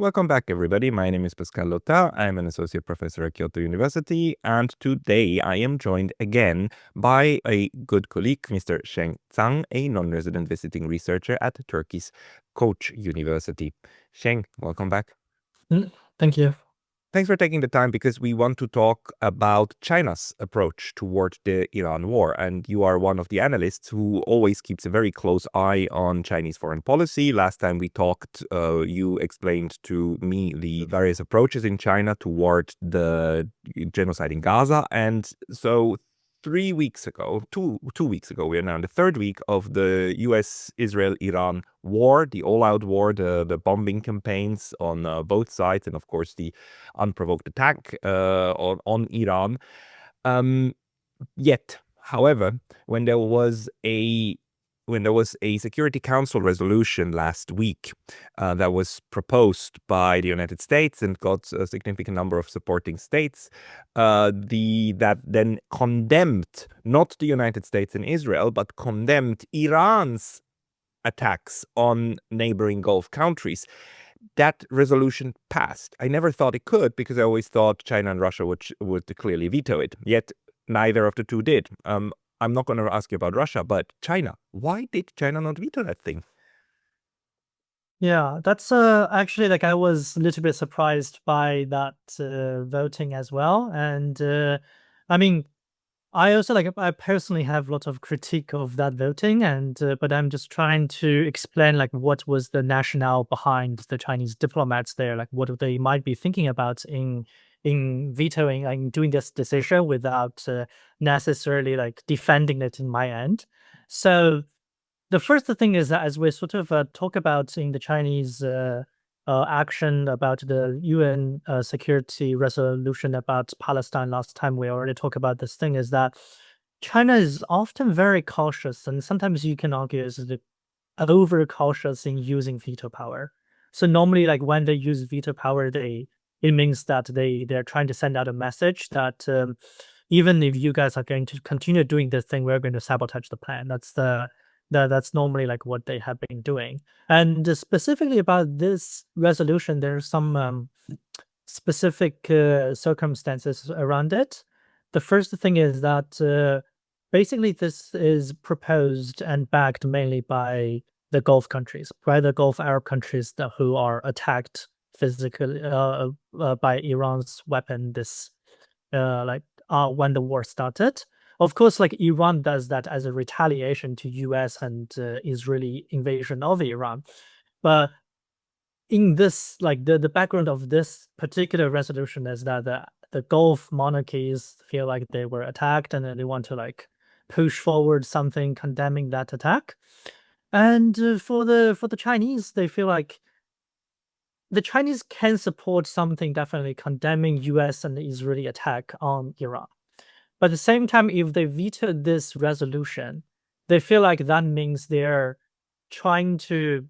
Welcome back, everybody. My name is Pascal Lota. I'm an associate professor at Kyoto University, and today I am joined again by a good colleague, Mr. Sheng Zhang, a non-resident visiting researcher at Turkey's Koç University. Sheng, welcome back. Thank you. Thanks for taking the time, because we want to talk about China's approach toward the Iran war. And you are one of the analysts who always keeps a very close eye on Chinese foreign policy. Last time we talked, you explained to me the various approaches in China toward the genocide in Gaza. And so 3 weeks ago, two weeks ago, we are now in the third week of the US-Israel-Iran war, the all-out war, the bombing campaigns on both sides, and of course the unprovoked attack on Iran. Yet, however, when there was a Security Council resolution last week that was proposed by the United States and got a significant number of supporting states, that then condemned not the United States and Israel, but condemned Iran's attacks on neighboring Gulf countries. That resolution passed. I never thought it could, because I always thought China and Russia would clearly veto it. Yet neither of the two did. I'm not going to ask you about Russia, but China. Why did China not veto that thing? Yeah, that's actually, like, I was a little bit surprised by that voting as well. And I mean, I also, like, I personally have a lot of critique of that voting, and but I'm just trying to explain, like, what was the rationale behind the Chinese diplomats there, like what they might be thinking about in vetoing and doing this decision without necessarily like defending it in my end. So the first thing is that, as we sort of talk about in the Chinese action about the UN security resolution about Palestine last time, we already talked about this thing, is that China is often very cautious, and sometimes you can argue is over cautious in using veto power. So normally, like, when they use veto power, it means that they're trying to send out a message that even if you guys are going to continue doing this thing, we're going to sabotage the plan. That's normally like what they have been doing. And specifically about this resolution, there's some specific circumstances around it. The first thing is that basically this is proposed and backed mainly by the Gulf countries, by the Gulf Arab countries who are attacked physically by Iran's weapon when the war started. Of course, like, Iran does that as a retaliation to US and Israeli invasion of Iran. But in this, like, the background of this particular resolution is that the Gulf monarchies feel like they were attacked, and then they want to, like, push forward something condemning that attack. And for the Chinese, they feel like the Chinese can support something definitely condemning US and Israeli attack on Iran. But at the same time, if they veto this resolution, they feel like that means they're trying to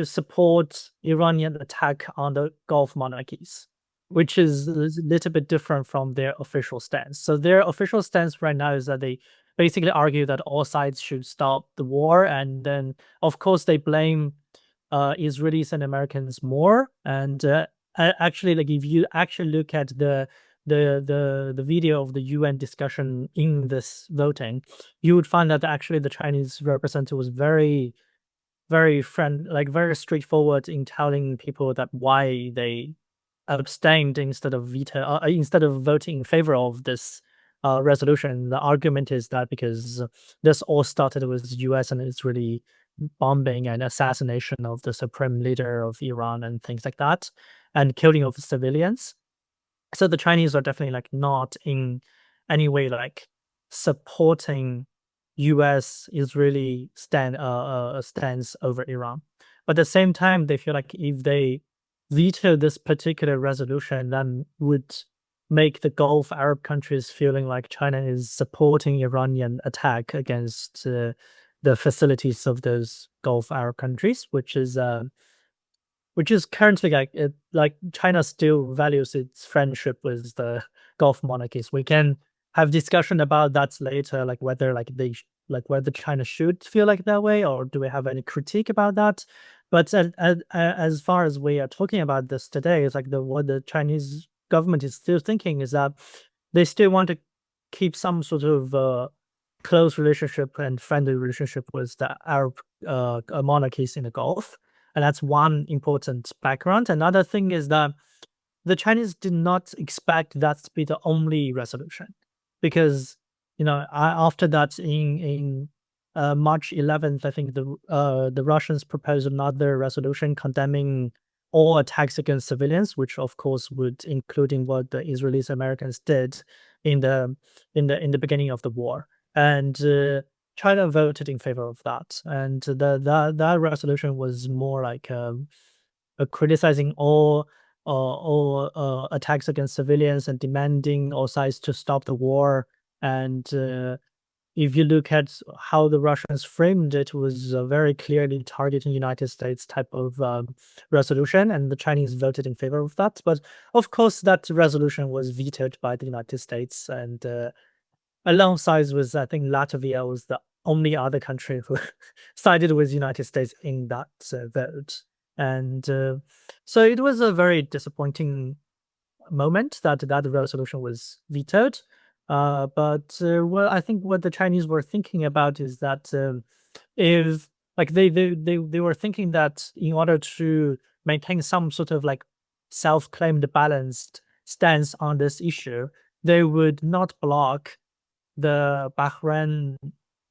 support Iranian attack on the Gulf monarchies, which is a little bit different from their official stance. So their official stance right now is that they basically argue that all sides should stop the war, and then of course they blame Israelis and Americans more. And actually, like, if you actually look at the video of the UN discussion in this voting, you would find that actually the Chinese representative was very very straightforward in telling people that why they abstained instead of voting in favor of this resolution. The argument is that because this all started with US and Israeli bombing and assassination of the supreme leader of Iran and things like that, and killing of civilians. So the Chinese are definitely, like, not in any way, like, supporting US Israeli stance over Iran. But at the same time, they feel like if they veto this particular resolution, then would make the Gulf Arab countries feeling like China is supporting Iranian attack against the facilities of those Gulf Arab countries, which is currently, like China still values its friendship with the Gulf monarchies. We can have discussion about that later, like whether whether China should feel like that way, or do we have any critique about that? But as far as we are talking about this today, it's like what the Chinese government is still thinking is that they still want to keep some sort of close relationship and friendly relationship with the Arab monarchies in the Gulf, and that's one important background. Another thing is that the Chinese did not expect that to be the only resolution, because after that in March 11th, I think the Russians proposed another resolution condemning all attacks against civilians, which of course would including what the Israelis Americans did in the beginning of the war, and China voted in favor of that, and that resolution was more like criticizing all attacks against civilians and demanding all sides to stop the war. And if you look at how the Russians framed it, was very clearly targeting United States type of resolution, and the Chinese voted in favor of that. But of course, that resolution was vetoed by the United States, and alongside with, I think, Latvia was the only other country who sided with United States in that vote. And so it was a very disappointing moment that that resolution was vetoed. But well, I think what the Chinese were thinking about is that if like they were thinking that in order to maintain some sort of like self-claimed balanced stance on this issue, they would not block the Bahrain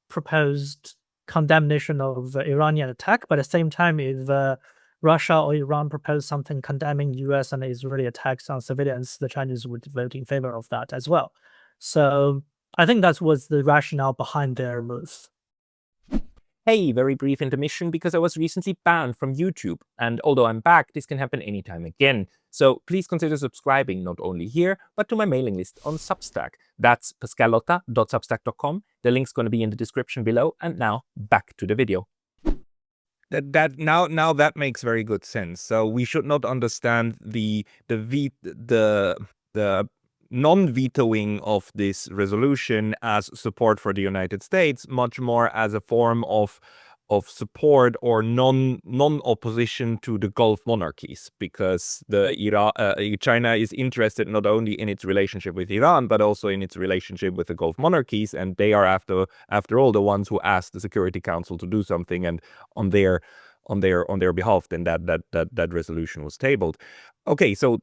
proposed condemnation of Iranian attack, but at the same time, if Russia or Iran proposed something condemning US and Israeli attacks on civilians, the Chinese would vote in favor of that as well. So I think that was the rationale behind their move. Hey, very brief intermission because I was recently banned from YouTube, and although I'm back, this can happen anytime again. So please consider subscribing not only here, but to my mailing list on Substack. That's pascalotta.substack.com. The link's going to be in the description below, and now back to the video. Now that makes very good sense. So we should not understand the non-vetoing of this resolution as support for the United States, much more as a form of support or non-opposition to the Gulf monarchies, because China is interested not only in its relationship with Iran, but also in its relationship with the Gulf monarchies, and they are after all the ones who asked the Security Council to do something, and on their behalf, then that resolution was tabled. Okay, so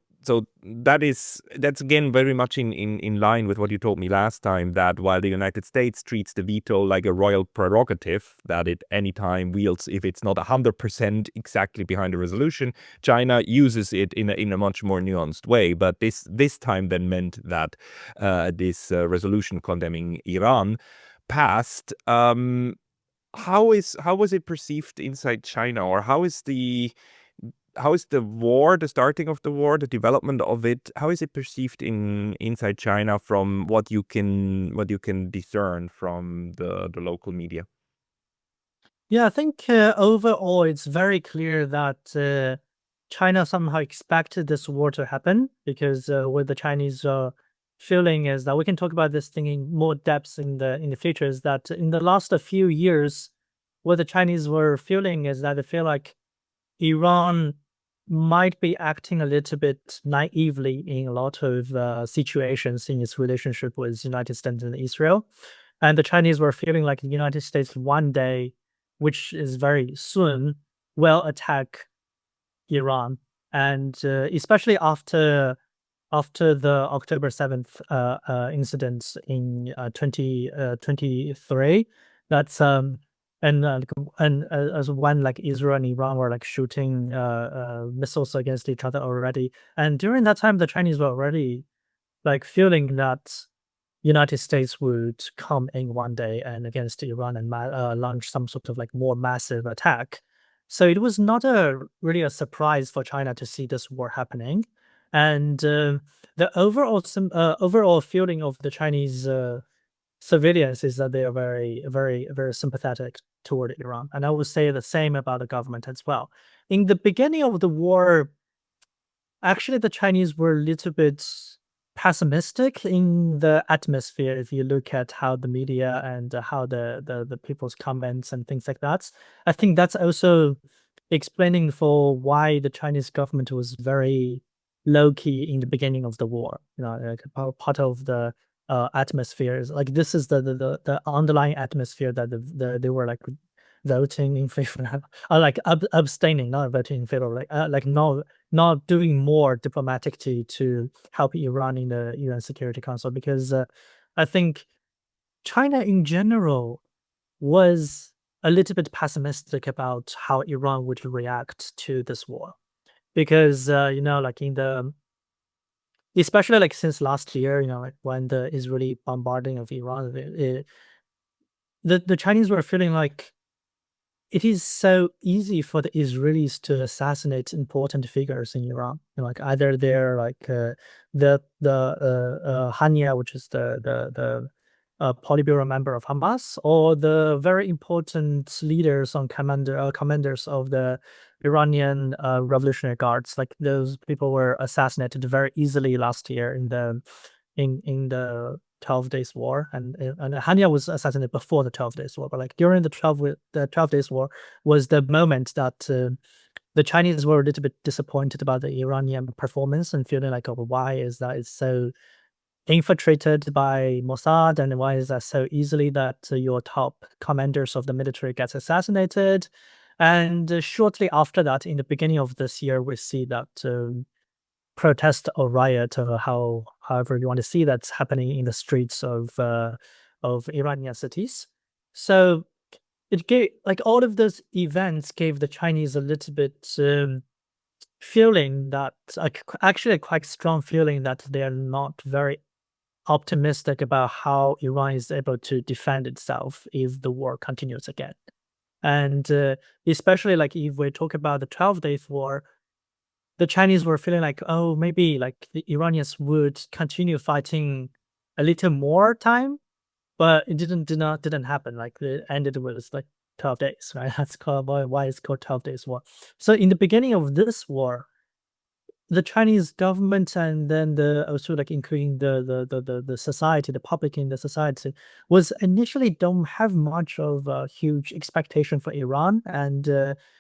that's again very much in line with what you told me last time, that while the United States treats the veto like a royal prerogative that it anytime wields if it's not 100% exactly behind the resolution, China uses it in a much more nuanced way. But this time then meant that this resolution condemning Iran passed. How was it perceived inside China, or how is the war, the starting of the war, the development of it, how is it perceived inside China from what you can discern from the local media? Yeah, I think overall it's very clear that China somehow expected this war to happen, because what the Chinese feeling is that we can talk about this thing in more depth in the future, is that in the last few years, what the Chinese were feeling is that they feel like Iran might be acting a little bit naively in a lot of situations in its relationship with United States and Israel. And the Chinese were feeling like the United States one day, which is very soon, will attack Iran. And especially after the October 7th incidents in 2023, that's as when like Israel and Iran were like shooting missiles against each other already, and during that time the Chinese were already like feeling that United States would come in one day and against Iran and launch some sort of like more massive attack. So it was not really a surprise for China to see this war happening, and the overall feeling of the Chinese civilians is that they are very, very, very sympathetic toward Iran, and I would say the same about the government as well. In the beginning of the war, actually, the Chinese were a little bit pessimistic in the atmosphere. If you look at how the media and how the people's comments and things like that, I think that's also explaining for why the Chinese government was very low key in the beginning of the war. Like part of the atmosphere is like this is the underlying atmosphere that they were like voting in favor, like abstaining, not voting in favor, like not doing more diplomatic to help Iran in the UN Security Council, because I think China in general was a little bit pessimistic about how Iran would react to this war, because like in the especially like since last year, like when the Israeli bombarding of Iran, the Chinese were feeling like it is so easy for the Israelis to assassinate important figures in Iran. Like either they're like the Hania, which is the Politburo member of Hamas, or the very important leaders on commanders of the Iranian Revolutionary Guards. Like those people were assassinated very easily last year in the 12 Days War, and Hania was assassinated before the 12 Days War, but like during the 12 Days War was the moment that the Chinese were a little bit disappointed about the Iranian performance and feeling like, oh, why is that it's so infiltrated by Mossad, and why is that so easily that your top commanders of the military gets assassinated. And shortly after that, in the beginning of this year, we see that protest or riot, or however you want to see, that's happening in the streets of Iranian cities. So it gave, like, all of those events gave the Chinese a little bit feeling that, actually a quite strong feeling that they are not very optimistic about how Iran is able to defend itself if the war continues again. And especially like if we talk about the 12 Days War, the Chinese were feeling like, oh, maybe like the Iranians would continue fighting a little more time, but it didn't happen. Like it ended with like 12 days, right? That's called why it's called 12 Days War. So in the beginning of this war, the Chinese government, and then the also like including the society, the public in the society, was initially don't have much of a huge expectation for Iran, and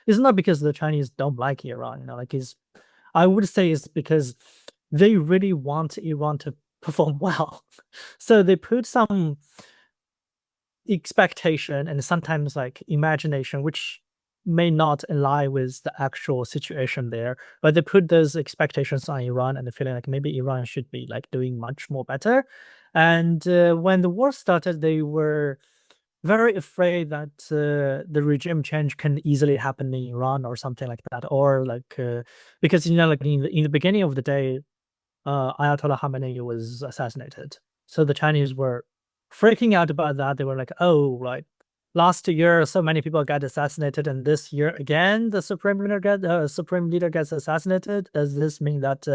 it's not because the Chinese don't like Iran, like it's, I would say it's because they really want Iran to perform well. So they put some expectation and sometimes like imagination, which may not align with the actual situation there, but they put those expectations on Iran and the feeling like maybe Iran should be like doing much more better. And when the war started, they were very afraid that the regime change can easily happen in Iran or something like that, or like because like in the beginning of the day, Ayatollah Khamenei was assassinated. So the Chinese were freaking out about that. They were like, "Oh, like last year, so many people got assassinated, and this year again, the supreme leader gets assassinated. Does this mean that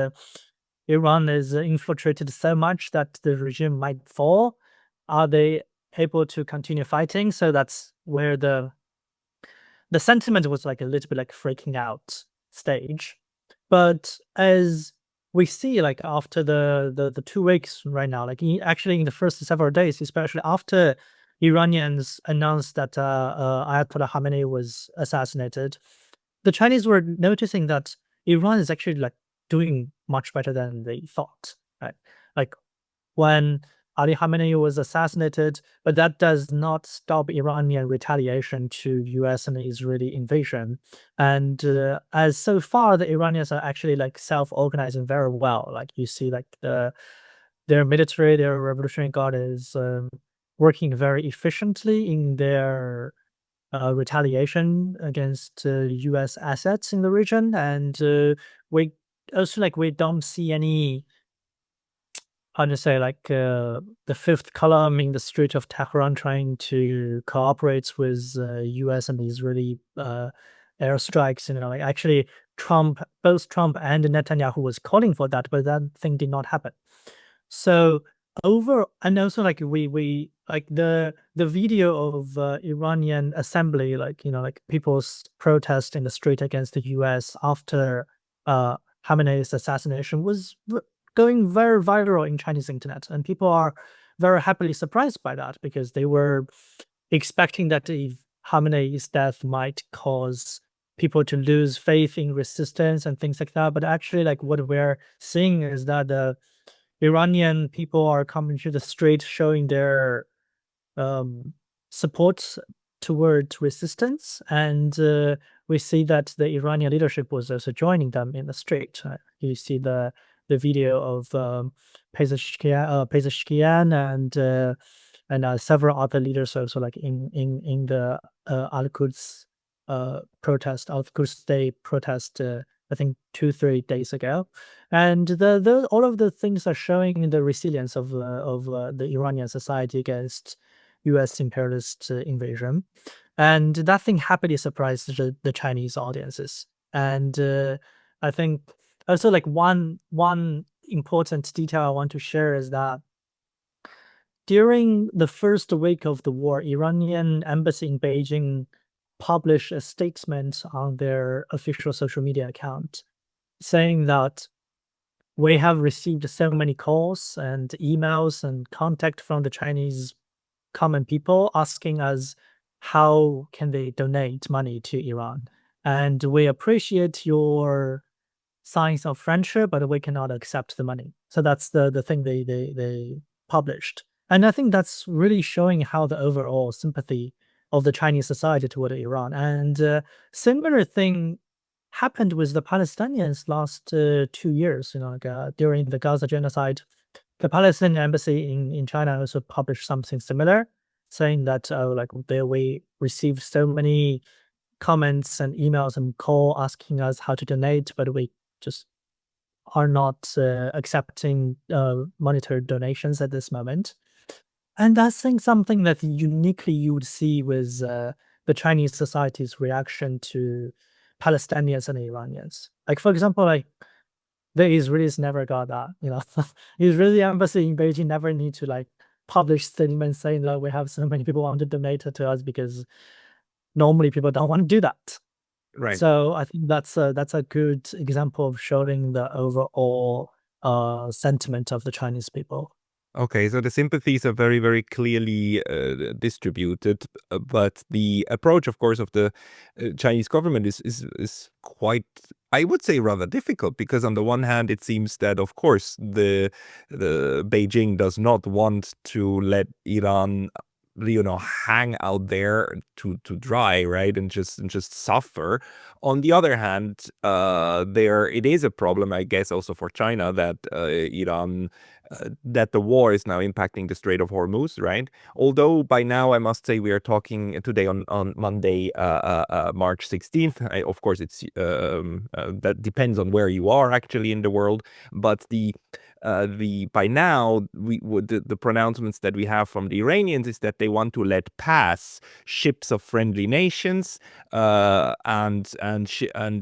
Iran is infiltrated so much that the regime might fall? Are they able to continue fighting?" So that's where the sentiment was like a little bit like freaking out stage. But as we see, like after the 2 weeks right now, like actually in the first several days, especially after Iranians announced that Ayatollah Khamenei was assassinated, the Chinese were noticing that Iran is actually like doing much better than they thought. Right, like when Ali Khamenei was assassinated, but that does not stop Iranian retaliation to U.S. and Israeli invasion. And as so far, the Iranians are actually like self-organizing very well. Like you see, like their military, their Revolutionary Guard is working very efficiently in their retaliation against U.S. assets in the region, and we also like we don't see any, how to say, like the fifth column in the street of Tehran trying to cooperate with U.S. and Israeli airstrikes. Like actually, both Trump and Netanyahu was calling for that, but that thing did not happen. So and also like we like the video of Iranian assembly, like like people's protest in the street against the U.S. after Khamenei's assassination was going very viral in Chinese internet, and people are very happily surprised by that because they were expecting that if Khamenei's death might cause people to lose faith in resistance and things like that. But actually, like what we're seeing is that the Iranian people are coming to the street showing their um, support towards resistance, and we see that the Iranian leadership was also joining them in the street. You see the video of Pezeshkian and several other leaders also like in the Al-Quds Al-Quds Day protest. I think 2-3 days ago, and the all of the things are showing the resilience of the Iranian society against U.S. imperialist invasion, and that thing happily surprised the Chinese audiences. And I think also like one important detail I want to share is that during the first week of the war, Iranian embassy in Beijing published a statement on their official social media account saying that we have received so many calls and emails and contact from the Chinese common people asking us how can they donate money to Iran. And we appreciate your signs of friendship, but we cannot accept the money. So that's the thing they published. And I think that's really showing how the overall sympathy of the Chinese society toward Iran. And similar thing happened with the Palestinians last 2 years, like, during the Gaza genocide. The Palestinian embassy in China also published something similar, saying that like we received so many comments and emails and call asking us how to donate, but we just are not accepting monetary donations at this moment. And that's think something that uniquely you would see with the Chinese society's reaction to Palestinians and Iranians. Like for example, like the Israelis never got that. Israeli embassy in Beijing never need to like publish statements saying that we have so many people want to donate to us, because normally people don't want to do that. Right. So I think that's a good example of showing the overall sentiment of the Chinese people. Okay, so the sympathies are very, very clearly distributed, but the approach, of course, of the Chinese government is quite, I would say, rather difficult, because on the one hand, it seems that, of course, the Beijing does not want to let Iran, hang out there to dry, right, and just suffer. On the other hand, it is a problem, I guess, also for China that Iran. That the war is now impacting the Strait of Hormuz, right? Although by now, I must say, we are talking today on Monday, March 16th. Of course, it's that depends on where you are actually in the world, but by now the pronouncements that we have from the Iranians is that they want to let pass ships of friendly nations and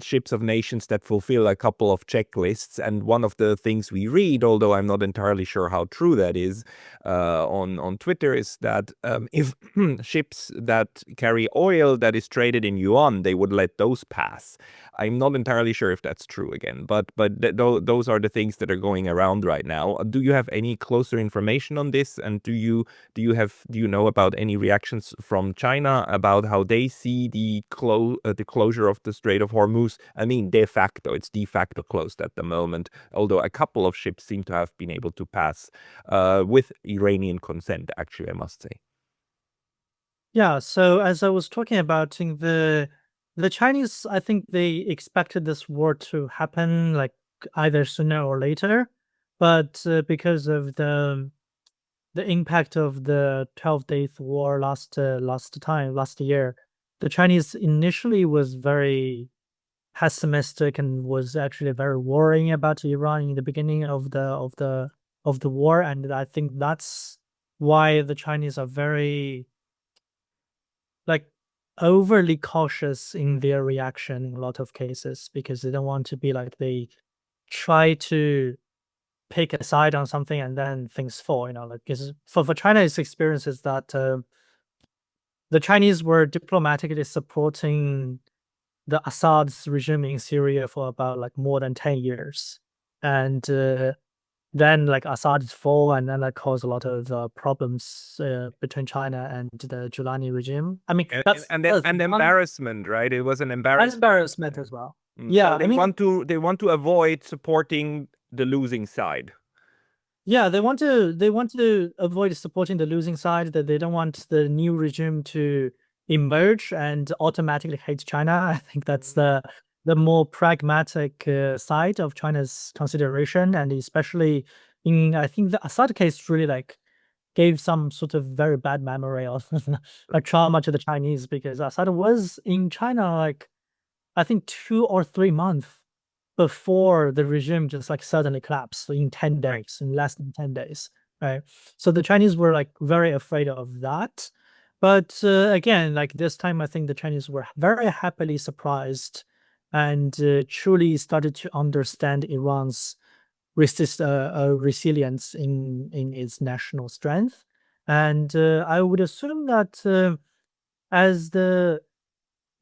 ships of nations that fulfill a couple of checklists. And one of the things we read, although I'm not entirely sure how true that is, on Twitter, is that if ships that carry oil that is traded in yuan, they would let those pass. I'm not entirely sure if that's true again, but those are the things that are going around right now. Do you have any closer information on this? And do you know about any reactions from China about how they see the closure of the Strait of Hormuz? I mean, it's de facto closed at the moment, although a couple of ships seem to have been able to pass with Iranian consent, actually, I must say. Yeah, so as I was talking about in the Chinese, I think they expected this war to happen like either sooner or later, but because of the impact of the 12 Days War last year, the Chinese initially was very pessimistic and was actually very worrying about Iran in the beginning of the war, and I think that's why the Chinese are very like overly cautious in their reaction in a lot of cases, because they don't want to be like they try to pick a side on something and then things fall. Like because for China's experience is that the Chinese were diplomatically supporting the Assad's regime in Syria for about like more than 10 years, and then like Assad fall, and then that caused a lot of problems between China and the Giuliani regime. I mean, that's And one embarrassment, right? It was an an embarrassment. embarrassment as well. So Yeah, I mean, they want to avoid supporting the losing side. yeah, they want to avoid supporting the losing side. That they don't want the new regime to emerge and automatically hate China. I think that's the more pragmatic side of China's consideration, and especially in, I think the Assad case really like gave some sort of very bad memory of a trauma to the Chinese, because Assad was in China like I think 2 or 3 months before the regime just like suddenly collapsed in 10 days, in less than 10 days, right? So the Chinese were like very afraid of that. But again, like this time, I think the Chinese were very happily surprised and truly started to understand Iran's resilience in its national strength. And I would assume that as the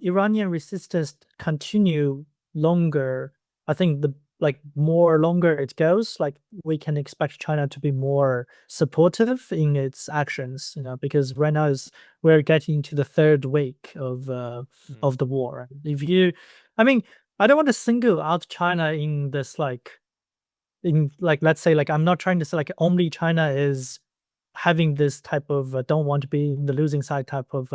Iranian resistance continue longer, I think the like more longer it goes, like we can expect China to be more supportive in its actions, because right now is we're getting to the third week of the war. If you, I mean, I don't want to single out China in this like let's say like I'm not trying to say like only China is having this type of don't want to be in the losing side type of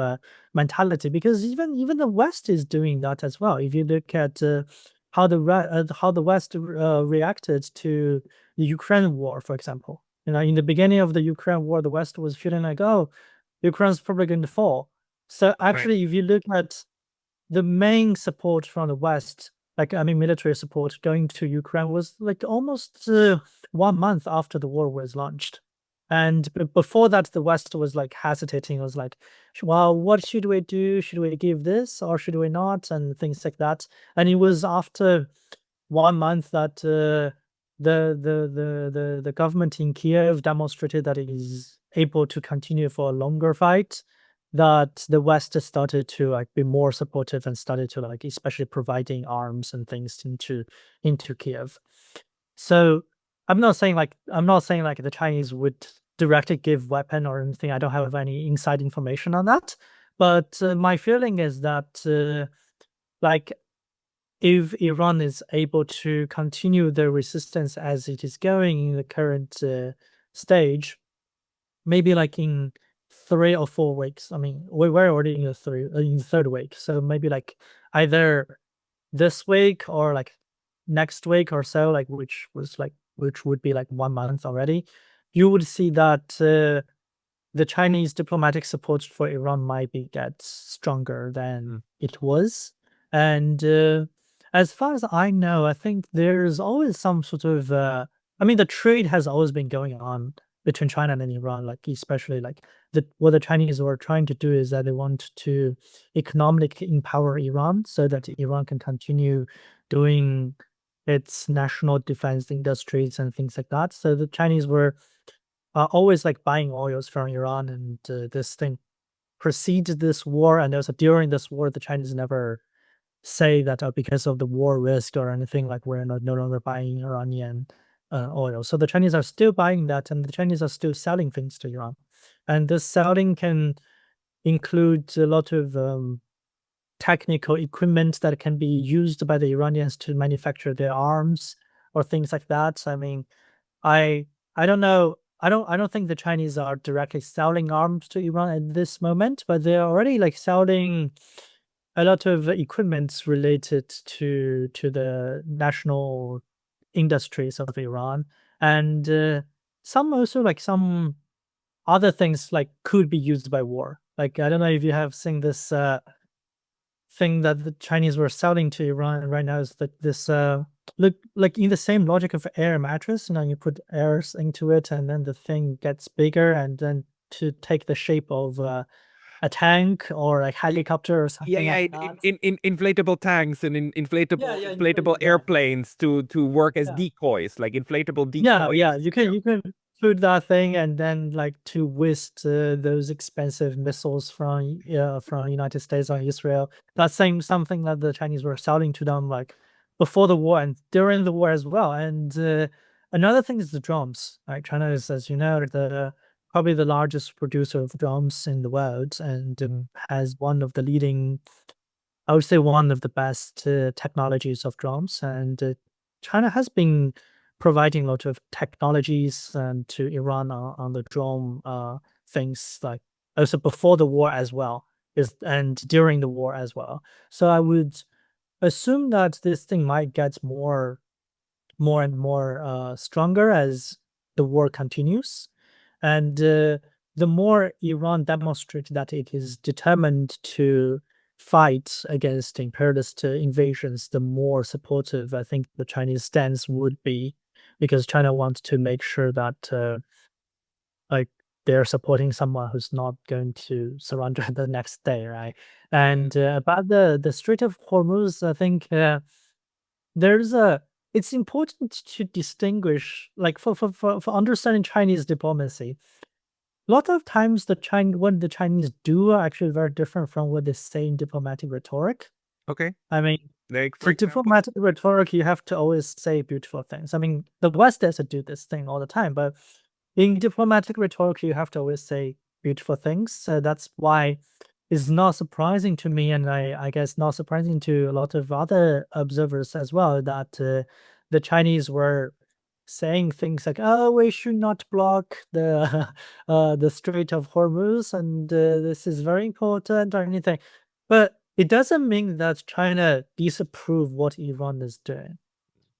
mentality, because even the West is doing that as well. If you look at how the West reacted to the Ukraine war, for example, in the beginning of the Ukraine war, the West was feeling like, oh, Ukraine's probably going to fall. So Right. actually, if you look at the main support from the West, like I mean, military support going to Ukraine was like almost 1 month after the war was launched. And before that, the West was like hesitating. It was like, well, what should we do? Should we give this or should we not? And things like that. And it was after 1 month that the government in Kiev demonstrated that it is able to continue for a longer fight, that the West started to like be more supportive and started to like especially providing arms and things into Kiev. So I'm not saying like the Chinese would directly give weapon or anything. I don't have any inside information on that, but my feeling is that like if Iran is able to continue the resistance as it is going in the current stage, maybe like in 3 or 4 weeks. I mean, we're already in the third week, so maybe like either this week or like next week or so, like which would be like 1 month already. You would see that the Chinese diplomatic support for Iran might be get stronger than it was. And as far as I know, I think there's always some sort of I mean, the trade has always been going on between China and Iran, like especially like what the Chinese were trying to do is that they want to economically empower Iran so that Iran can continue doing its national defense industries and things like that. So the Chinese were always like buying oils from Iran, and this thing preceded this war, and also during this war, the Chinese never say that because of the war risk or anything, like we're no longer buying Iranian oil. So the Chinese are still buying that, and the Chinese are still selling things to Iran, and this selling can include a lot of technical equipment that can be used by the Iranians to manufacture their arms or things like that. I mean, I I don't know. I don't think the Chinese are directly selling arms to Iran at this moment, but they're already like selling a lot of equipment related to the national industries of Iran, and some also like some other things like could be used by war. Like I don't know if you have seen this thing that the Chinese were selling to Iran right now is that this look like in the same logic of air mattress, you put airs into it and then the thing gets bigger and then to take the shape of a tank or a helicopter or Yeah, something yeah, like that. inflatable tanks and Yeah, yeah, inflatable yeah. airplanes to work as Yeah. decoys, like inflatable Yeah, decoys. yeah, you can put that thing and then like to whisk those expensive missiles from United States or Israel. That's something that the Chinese were selling to them like before the war and during the war as well. And another thing is the drones. Right, China is, as you know, the probably the largest producer of drones in the world, and has one of the leading, I would say, one of the best technologies of drones. And China has been providing a lot of technologies to Iran on the drone things, like also before the war as well, and during the war as well. So I would assume that this thing might get more and more stronger as the war continues. And the more Iran demonstrates that it is determined to fight against imperialist invasions, the more supportive I think the Chinese stance would be, because China wants to make sure that like they're supporting someone who's not going to surrender the next day, right? And about the Strait of Hormuz, I think there's a it's important to distinguish, like for understanding Chinese diplomacy. A lot of times what the Chinese do are actually very different from what they say in diplomatic rhetoric. Okay. I mean, Like, for for example? diplomatic rhetoric, you have to always say beautiful things. I mean, the West doesn't do this thing all the time, but in diplomatic rhetoric, you have to always say beautiful things. So that's why it's not surprising to me, and I guess not surprising to a lot of other observers as well, that the Chinese were saying things like, "Oh, we should not block the the Strait of Hormuz, and this is very important," or anything. But it doesn't mean that China disapprove what Iran is doing.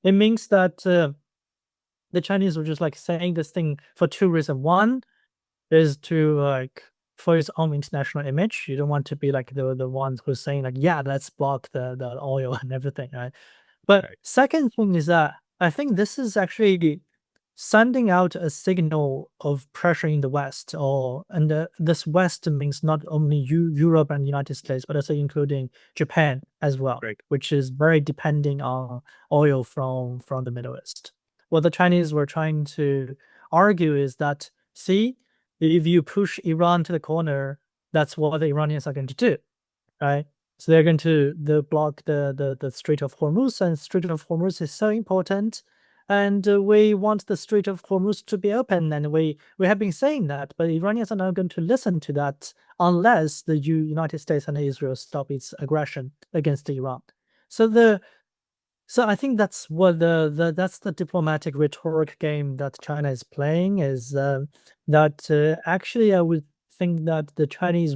It means that the Chinese were just like saying this thing for two reasons. One is to like for its own international image. You don't want to be like the ones who's saying like, yeah, let's block the oil and everything, right? But Right. second thing is that I think this is actually sending out a signal of pressuring the West, or and this West means not only Europe and the United States, but also including Japan as well, Right. which is very depending on oil from the Middle East. What the Chinese were trying to argue is that, see, if you push Iran to the corner, that's what the Iranians are going to do, right? So they're going to block the Strait of Hormuz, and Strait of Hormuz is so important, and we want the Strait of Hormuz to be open, and we have been saying that, but Iranians are not going to listen to that unless the United States and Israel stop its aggression against Iran. So I think that's what that's the diplomatic rhetoric game that China is playing. Is that actually I would think that the Chinese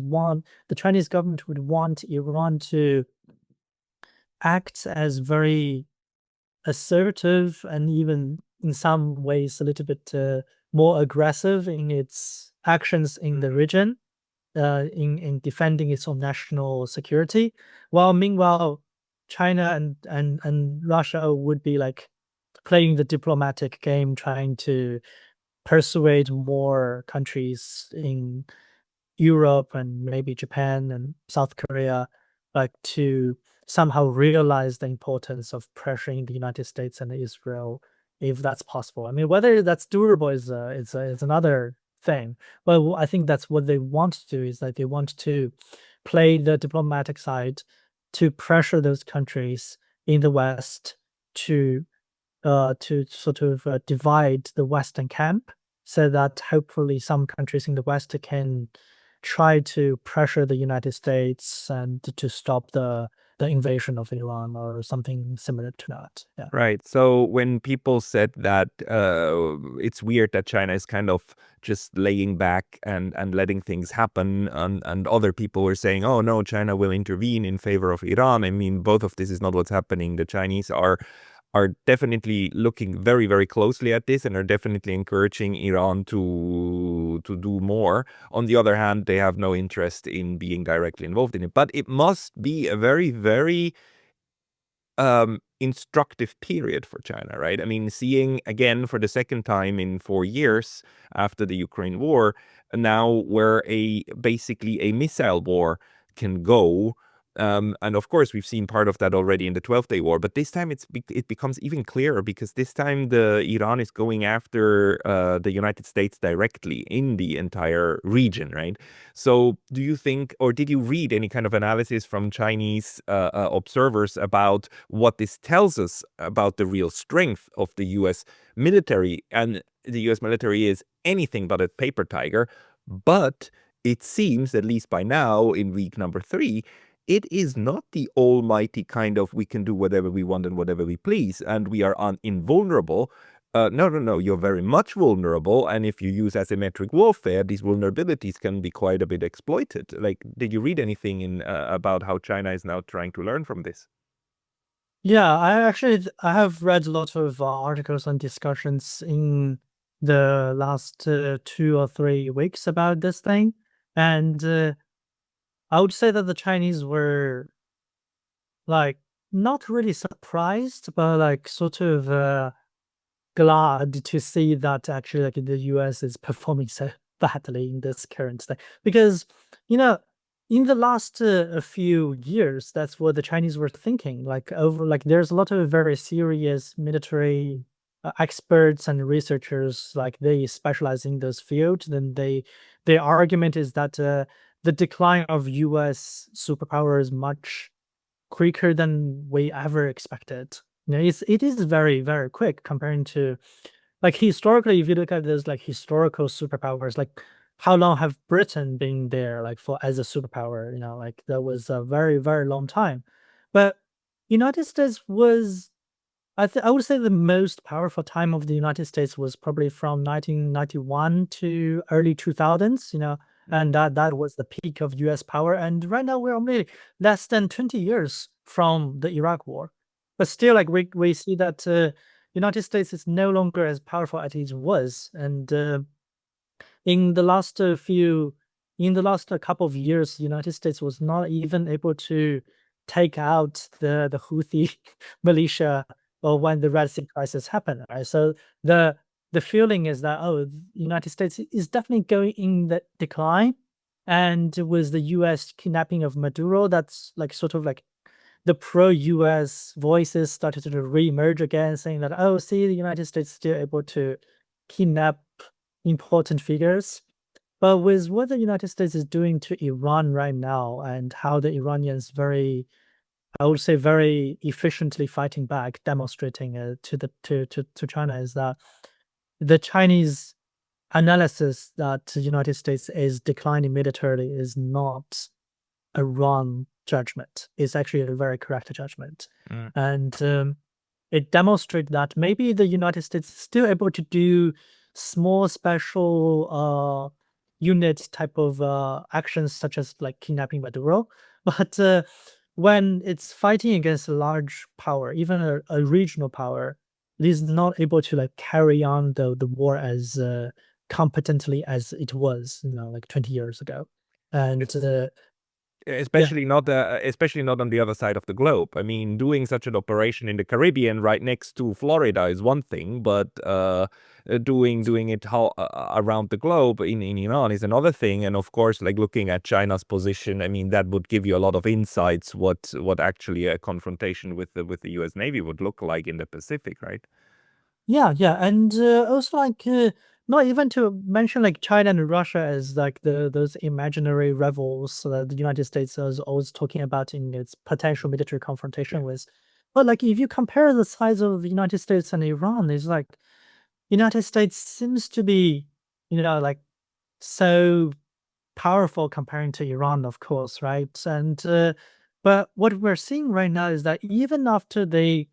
government would want Iran to act as very assertive, and even in some ways a little bit more aggressive in its actions in the region, in defending its own national security, while meanwhile China and Russia would be like playing the diplomatic game, trying to persuade more countries in Europe and maybe Japan and South Korea, like to somehow realize the importance of pressuring the United States and Israel, if that's possible. I mean, whether that's durable is another thing. But I think that's what they want to do, is that they want to play the diplomatic side to pressure those countries in the West to sort of divide the Western camp, so that hopefully some countries in the West can try to pressure the United States and to stop the invasion of Iran or something similar to that. Yeah. Right. So when people said that it's weird that China is kind of just laying back and letting things happen, and other people were saying, oh no, China will intervene in favor of Iran. I mean, both of this is not what's happening. The Chinese are definitely looking very, very closely at this and are definitely encouraging Iran to do more. On the other hand, they have no interest in being directly involved in it. But it must be a very, very instructive period for China, right? I mean, seeing again for the second time in 4 years after the Ukraine war, now where basically a missile war can go And of course, we've seen part of that already in the 12th Day War. But this time it becomes even clearer because this time Iran is going after the United States directly in the entire region, right? So do you think, or did you read any kind of analysis from Chinese observers about what this tells us about the real strength of the US military? And the US military is anything but a paper tiger. But it seems, at least by now, in week number 3, it is not the almighty kind of we can do whatever we want and whatever we please, and we are invulnerable. No, you're very much vulnerable, and if you use asymmetric warfare, these vulnerabilities can be quite a bit exploited. Like, did you read anything in about how China is now trying to learn from this? Yeah, I have read a lot of articles and discussions in the last 2 or 3 weeks about this thing, and I would say that the Chinese were like not really surprised, but like sort of glad to see that actually like the US is performing so badly in this current thing. Because, you know, in the last a few years, that's what the Chinese were thinking. Like over like there's a lot of very serious military experts and researchers like they specialize in those fields. Then their argument is that the decline of US superpower is much quicker than we ever expected. It is very, very quick comparing to like historically, if you look at those like historical superpowers, like how long have Britain been there like for as a superpower? Like that was a very, very long time. But United States was I would say the most powerful time of the United States was probably from 1991 to early 2000s, and that was the peak of US power. And right now we're only less than 20 years from the Iraq war. But still, like we see that United States is no longer as powerful as it was. And in the last couple of years, the United States was not even able to take out the Houthi militia or when the Red Sea crisis happened. Right, so the feeling is that the United States is definitely going in the decline, and with the U.S. kidnapping of Maduro, that's like sort of like the pro-US voices started to re-emerge again, saying that, oh, see, the United States is still able to kidnap important figures. But with what the United States is doing to Iran right now and how the Iranians I would say very efficiently fighting back, demonstrating to China is that the Chinese analysis that the United States is declining militarily is not a wrong judgment. It's actually a very correct judgment. Mm. And it demonstrates that maybe the United States is still able to do small special unit type of actions such as like kidnapping Maduro. But when it's fighting against a large power, even a regional power, it is not able to like carry on the war as competently as it was, like 20 years ago. And yeah, Especially not on the other side of the globe. I mean, doing such an operation in the Caribbean right next to Florida is one thing, but doing it around the globe in Iran is another thing. And of course, like looking at China's position, I mean, that would give you a lot of insights what actually a confrontation with the U.S. Navy would look like in the Pacific, right? yeah, and also like not even to mention like China and Russia as like those imaginary rivals that the United States is always talking about in its potential military confrontation Yeah. with. But like if you compare the size of the United States and Iran, it's like United States seems to be, like so powerful comparing to Iran, of course, right? And but what we're seeing right now is that even after they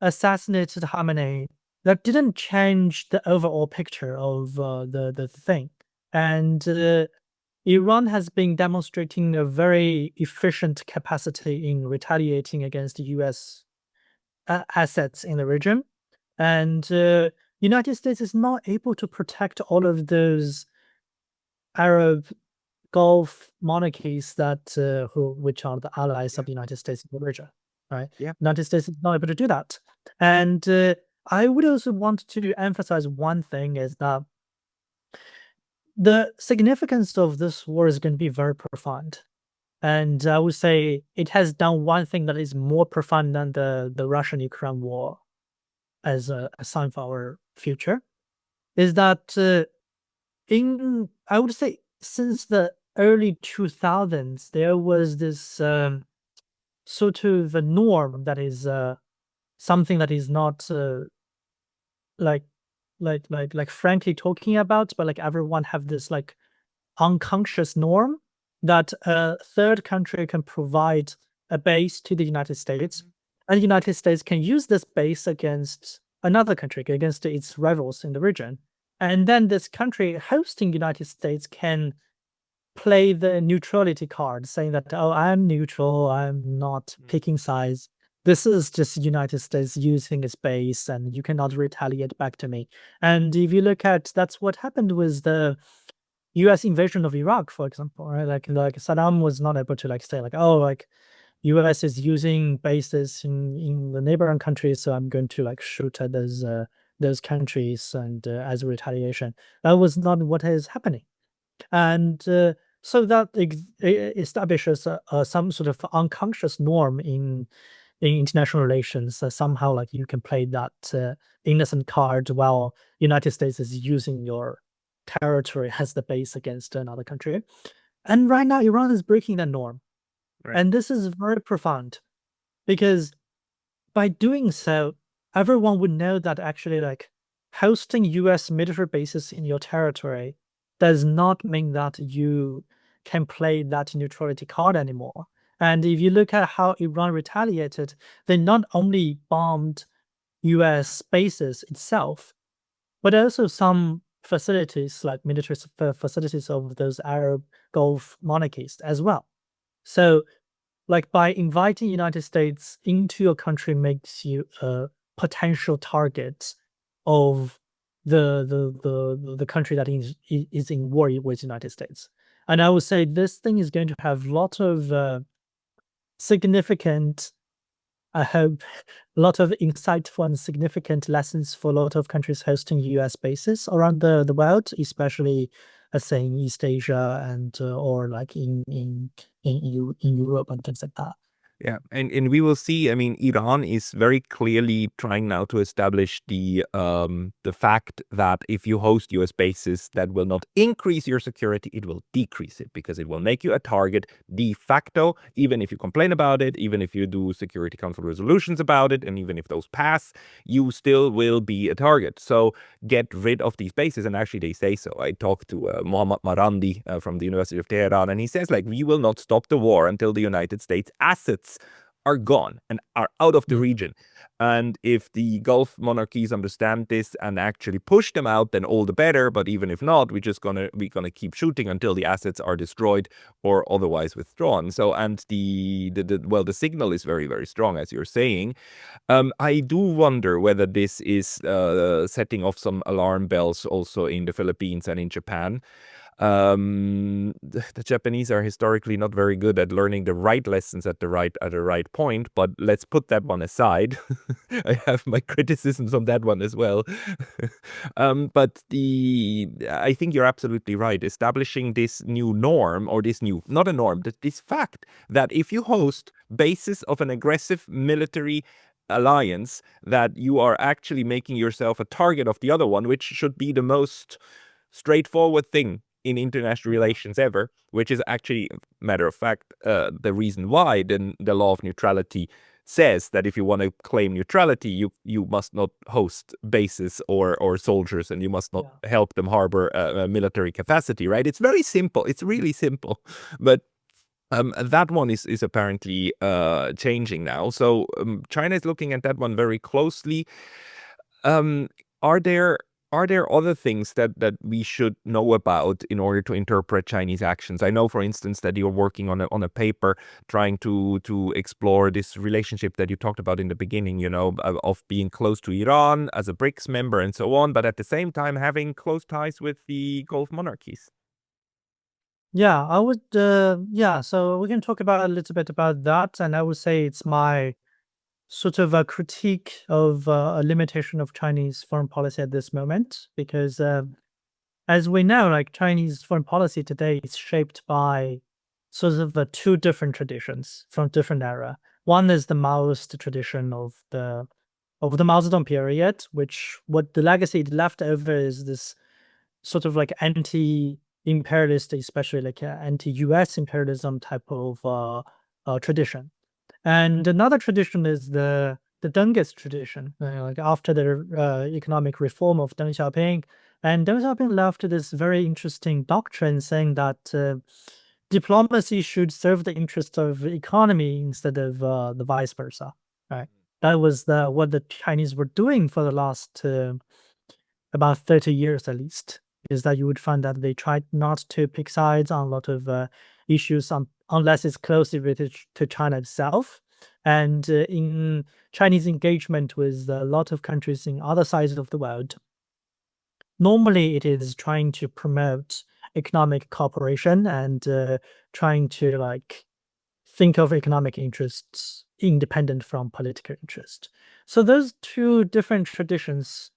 assassinated Khamenei, that didn't change the overall picture of the thing. And Iran has been demonstrating a very efficient capacity in retaliating against US assets in the region, and United States is not able to protect all of those Arab Gulf monarchies that which are the allies Yeah. of the United States in the region, right? Yeah. United States is not able to do that, and I would also want to emphasize one thing is that the significance of this war is going to be very profound. And I would say it has done one thing that is more profound than the Russian-Ukraine war as a sign for our future, is that I would say since the early 2000s, there was this sort of a norm that is something that is not like frankly talking about, but like everyone have this like unconscious norm that a third country can provide a base to the United States, and the United States can use this base against another country, against its rivals in the region. And then this country hosting United States can play the neutrality card, saying that, oh, I'm neutral, I'm not picking sides. This is just United States using its base, and you cannot retaliate back to me. And if you look at that's what happened with the US invasion of Iraq, for example, right? Like Saddam was not able to like say like, oh, like US is using bases in the neighboring countries, so I'm going to like shoot at those countries and as a retaliation. That was not what is happening. And so that establishes some sort of unconscious norm in international relations. Somehow, like you can play that innocent card while United States is using your territory as the base against another country. And right now, Iran is breaking that norm, Right. and this is very profound because by doing so, everyone would know that actually, like, hosting US military bases in your territory does not mean that you can play that neutrality card anymore. And if you look at how Iran retaliated, they not only bombed US bases itself, but also some facilities, like military facilities of those Arab Gulf monarchies as well. So like by inviting United States into your country makes you a potential target of the country that is in war with United States. And I would say this thing is going to have a lot of significant, I hope, a lot of insightful and significant lessons for a lot of countries hosting US bases around the world, especially let's say in East Asia and or like in Europe and things like that. Yeah, and we will see. I mean, Iran is very clearly trying now to establish the fact that if you host U.S. bases, that will not increase your security; it will decrease it because it will make you a target de facto. Even if you complain about it, even if you do Security Council resolutions about it, and even if those pass, you still will be a target. So get rid of these bases. And actually, they say so. I talked to Mohammad Marandi from the University of Tehran, and he says like we will not stop the war until the United States assets are gone and are out of the region. And if the Gulf monarchies understand this and actually push them out, then all the better. But even if not, we're gonna keep shooting until the assets are destroyed or otherwise withdrawn. So and the signal is very, very strong, as you're saying. I do wonder whether this is setting off some alarm bells also in the Philippines and in Japan. The Japanese are historically not very good at learning the right lessons at the right point, but let's put that one aside. I have my criticisms on that one as well. But I think you're absolutely right. Establishing this new norm, or this new, not a norm, this fact that if you host bases of an aggressive military alliance, that you are actually making yourself a target of the other one, which should be the most straightforward thing in international relations ever, which is actually, matter of fact, the reason why the law of neutrality says that if you want to claim neutrality, you must not host bases or soldiers, and you must not help them harbor a military capacity, right? It's very simple. It's really simple. But that one is apparently changing now. So China is looking at that one very closely. Um, are there other things that we should know about in order to interpret Chinese actions? I know, for instance, that you're working on a paper trying to explore this relationship that you talked about in the beginning, you know, of being close to Iran as a BRICS member and so on, but at the same time having close ties with the Gulf monarchies. Yeah, I would yeah, so we can talk about a little bit about that, and I would say it's my sort of a critique of a limitation of Chinese foreign policy at this moment, because as we know, like Chinese foreign policy today is shaped by sort of two different traditions from different era. One is the Maoist tradition of the Mao Zedong period, which what the legacy it left over is this sort of like anti-imperialist, especially like anti-US imperialism type of tradition. And another tradition is the Dengist tradition, like after the economic reform of Deng Xiaoping. And Deng Xiaoping left this very interesting doctrine saying that diplomacy should serve the interest of economy instead of the vice versa. Right. That was what the Chinese were doing for the last about 30 years at least. Is that you would find that they tried not to pick sides on a lot of issues unless it's closely related to China itself. And in Chinese engagement with a lot of countries in other sides of the world, normally it is trying to promote economic cooperation and trying to like think of economic interests independent from political interest. So those two different traditions,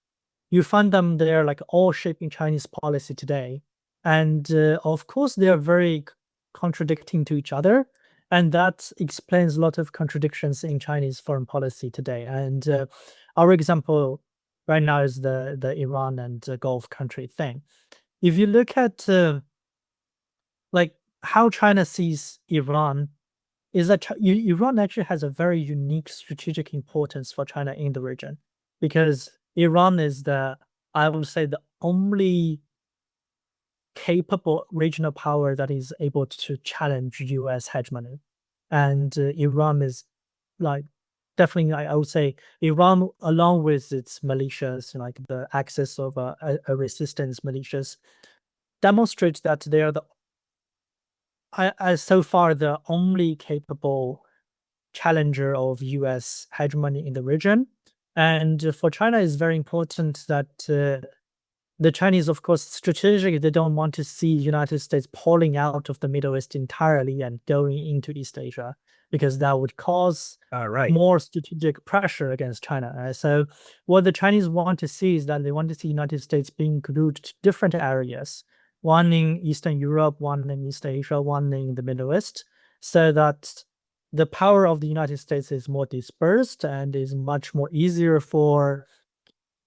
you find them there like all shaping Chinese policy today. And of course, they are very contradicting to each other. And that explains a lot of contradictions in Chinese foreign policy today. And our example right now is the Iran and Gulf country thing. If you look at like how China sees Iran, is that Iran actually has a very unique strategic importance for China in the region, because Iran is I would say, the only capable regional power that is able to challenge U.S. hegemony. And Iran is like definitely, I would say, Iran, along with its militias, like the axis of a resistance militias, demonstrates that they are so far the only capable challenger of U.S. hegemony in the region. And for China, it's very important that the Chinese, of course, strategically, they don't want to see United States pulling out of the Middle East entirely and going into East Asia, because that would cause Right. more strategic pressure against China. So what the Chinese want to see is that they want to see United States being glued to different areas, one in Eastern Europe, one in East Asia, one in the Middle East, so that the power of the United States is more dispersed and is much more easier for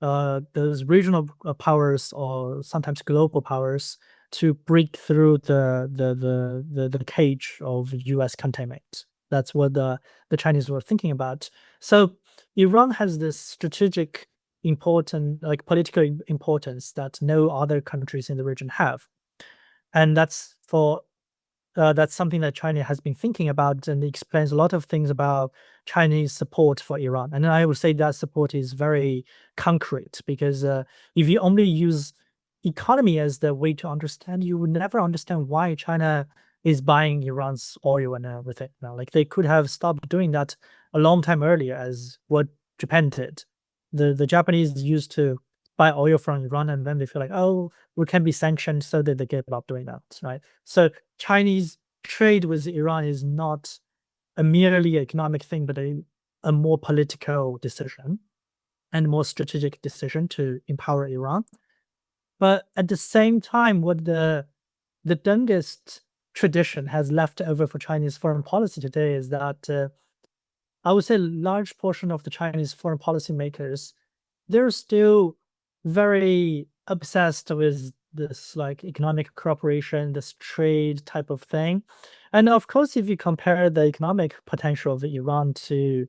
those regional powers or sometimes global powers to break through the cage of U.S. containment. That's what the Chinese were thinking about. So Iran has this strategic like political importance that no other countries in the region have, and that's something that China has been thinking about, and it explains a lot of things about Chinese support for Iran. And I would say that support is very concrete, because if you only use economy as the way to understand, you would never understand why China is buying Iran's oil and everything. Now, like they could have stopped doing that a long time earlier, as what Japan did. The Japanese used to buy oil from Iran, and then they feel like, oh, we can be sanctioned, so that they gave up doing that, right? So Chinese trade with Iran is not a merely economic thing, but a more political decision and more strategic decision to empower Iran. But at the same time, what the Dengist tradition has left over for Chinese foreign policy today is that I would say a large portion of the Chinese foreign policy makers, they're still very obsessed with this like economic cooperation, this trade type of thing. And of course, if you compare the economic potential of Iran to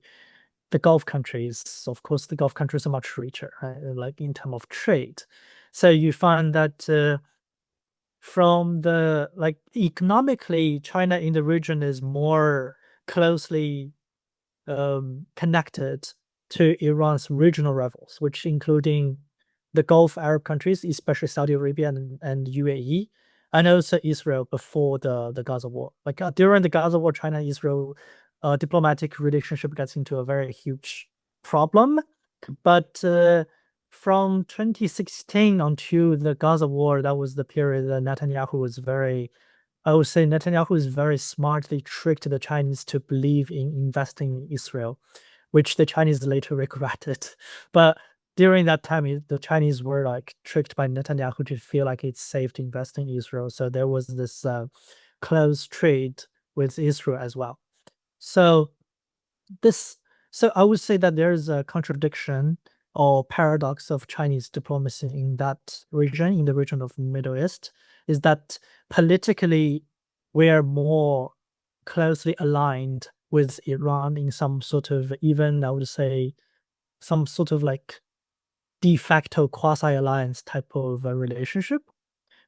the Gulf countries, of course, the Gulf countries are much richer, right? Like in terms of trade. So you find that from the like economically, China in the region is more closely connected to Iran's regional rivals, which including the Gulf Arab countries, especially Saudi Arabia and UAE, and also Israel before the Gaza war. Like during the Gaza war, China-Israel diplomatic relationship gets into a very huge problem. But from 2016 until the Gaza war, that was the period that Netanyahu was very, I would say Netanyahu is very smartly tricked the Chinese to believe in investing in Israel, which the Chinese later regretted. But during that time, the Chinese were like tricked by Netanyahu to feel like it's safe to invest in Israel. So there was this close trade with Israel as well. So this so I would say that there is a contradiction or paradox of Chinese diplomacy in that region, in the region of Middle East, is that politically we are more closely aligned with Iran in some sort of, even I would say, some sort of like de facto quasi-alliance type of relationship.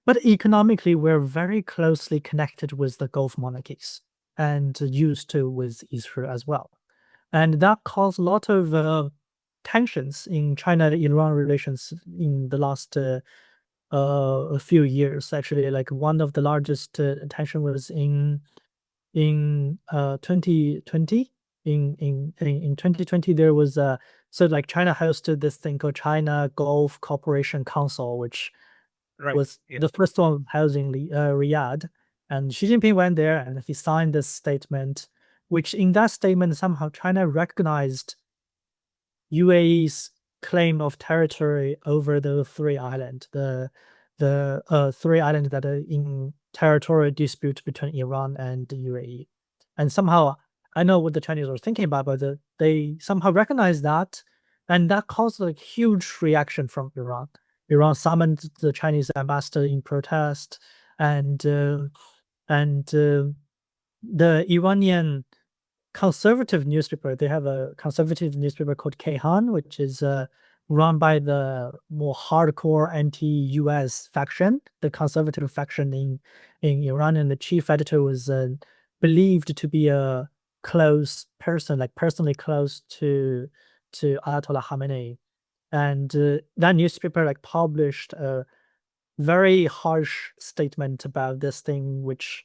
But economically, we're very closely connected with the Gulf monarchies and used to with Israel as well. And that caused a lot of tensions in China-Iran relations in the last a few years. Actually, like one of the largest tension was in 2020. In 2020, there was so like China hosted this thing called China Gulf Cooperation Council, which Right. was Yeah. the first one housing Riyadh. And Xi Jinping went there and he signed this statement, which in that statement, somehow China recognized UAE's claim of territory over the three islands, the three islands that are in territorial dispute between Iran and the UAE. And somehow, I know what the Chinese were thinking about, but they somehow recognized that, and that caused a huge reaction from Iran. Iran summoned the Chinese ambassador in protest, and the Iranian conservative newspaper. They have a conservative newspaper called Kayhan, which is run by the more hardcore anti-US faction, the conservative faction in Iran, and the chief editor was believed to be a close person, like personally close to Ayatollah Khamenei. And that newspaper like published a very harsh statement about this thing, which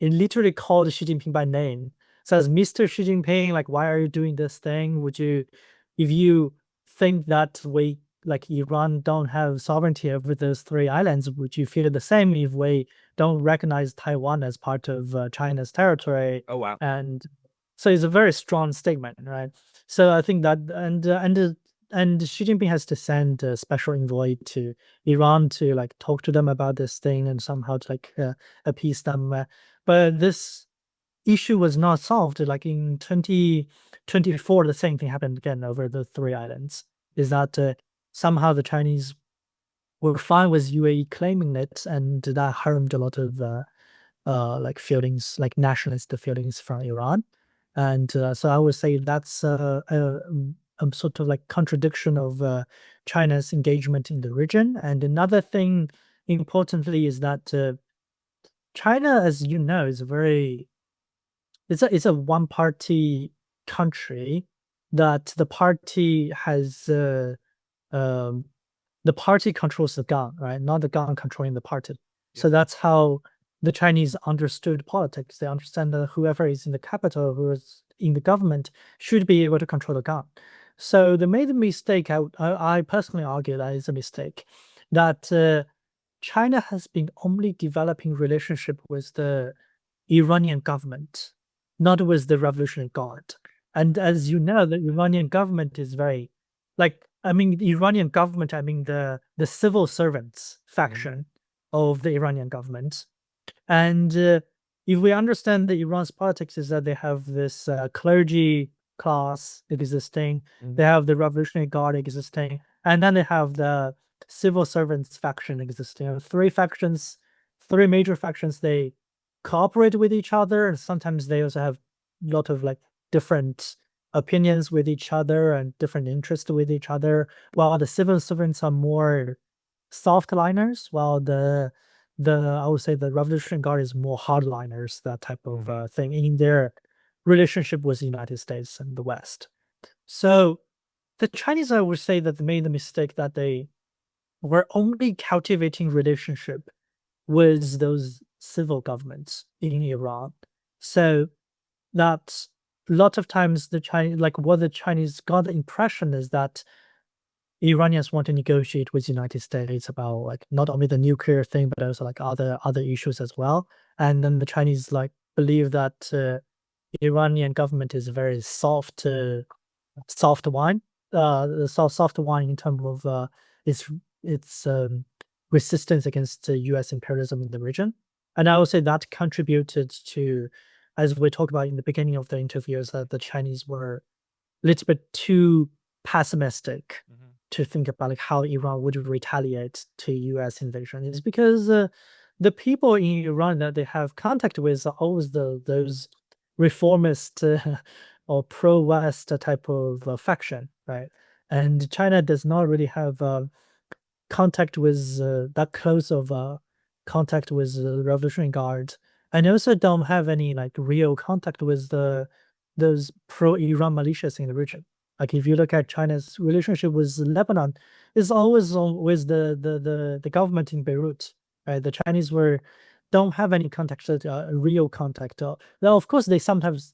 it literally called Xi Jinping by name. Says, Mr. Xi Jinping, like, why are you doing this thing? Would you, if you think that we, like Iran, don't have sovereignty over those three islands, would you feel the same if we don't recognize Taiwan as part of China's territory? Oh, wow. And so it's a very strong statement, right? So I think that, and Xi Jinping has to send a special envoy to Iran to like talk to them about this thing and somehow to like appease them. But this issue was not solved. Like in 2024, the same thing happened again over the three islands. Is that somehow the Chinese were fine with UAE claiming it, and that harmed a lot of like feelings, like nationalist feelings from Iran. And so I would say that's a sort of like contradiction of China's engagement in the region. And another thing, importantly, is that China, as you know, is a very it's a one party country that the party has um, the party controls the gun, right? Not the gun controlling the party. So that's how the Chinese understood politics. They understand that whoever is in the capital, who is in the government, should be able to control the gun. So they made a mistake. I personally argue that it's a mistake that China has been only developing relationship with the Iranian government, not with the Revolutionary Guard. And as you know, the Iranian government is very, like, I mean, the Iranian government, I mean, the civil servants faction of the Iranian government. And if we understand the Iran's politics is that they have this clergy class existing, they have the Revolutionary Guard existing, and then they have the civil servants faction existing. Three factions, three major factions, they cooperate with each other, and sometimes they also have a lot of like different opinions with each other and different interests with each other, while the civil servants are more soft liners, while the I would say the Revolutionary Guard is more hardliners, that type of thing in their relationship with the United States and the West. So the Chinese, I would say that they made the mistake that they were only cultivating relationship with those civil governments in Iran. So that a lot of times the Chinese, like what the Chinese got the impression is that Iranians want to negotiate with the United States about like not only the nuclear thing, but also like other issues as well. And then the Chinese like believe that Iranian government is very soft wine, soft wine in terms of its its resistance against U.S. imperialism in the region. And I would say that contributed to as we talked about in the beginning of the interview, is that the Chinese were a little bit too pessimistic to think about like how Iran would retaliate to U.S. invasion. Is because the people in Iran that they have contact with are always those reformist or pro-West type of faction, right? And China does not really have contact with that close of contact with the Revolutionary Guard, and also don't have any like real contact with those pro-Iran militias in the region. Like if you look at China's relationship with Lebanon, it's always with the government in Beirut. Right, the Chinese were don't have any contact, real contact. Now, of course, they sometimes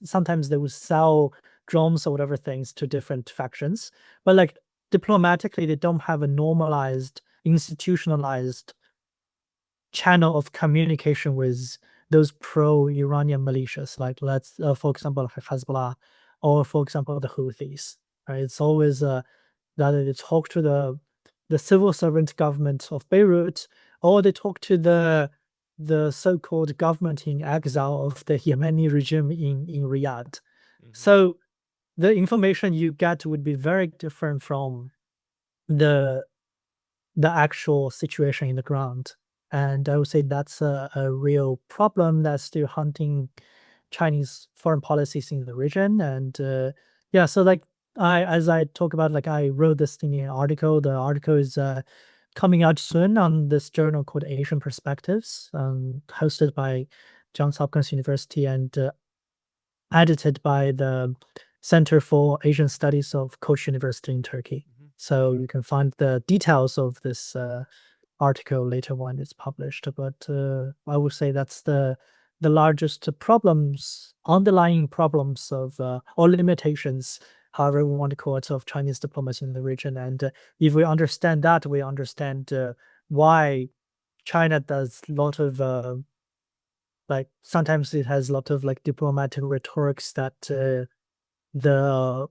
they will sell drones or whatever things to different factions, but like diplomatically, they don't have a normalized, institutionalized channel of communication with those pro-Iranian militias, like let's, for example, Hezbollah, or for example, the Houthis. Right? It's always that they talk to the civil servant government of Beirut, or they talk to the so-called government in exile of the Yemeni regime in Riyadh. So the information you get would be very different from the the actual situation in the ground. And I would say that's a real problem that's still haunting Chinese foreign policies in the region. And yeah, so like as I talk about, like I wrote this thing in an article. The article is coming out soon on this journal called Asian Perspectives, hosted by Johns Hopkins University and edited by the Center for Asian Studies of Koç University in Turkey. So you can find the details of this article later when it's published. But I would say that's the largest problems, underlying problems of or limitations, however we want to call it, of Chinese diplomacy in the region. And if we understand that, we understand why China does a lot of like sometimes it has a lot of like diplomatic rhetorics that the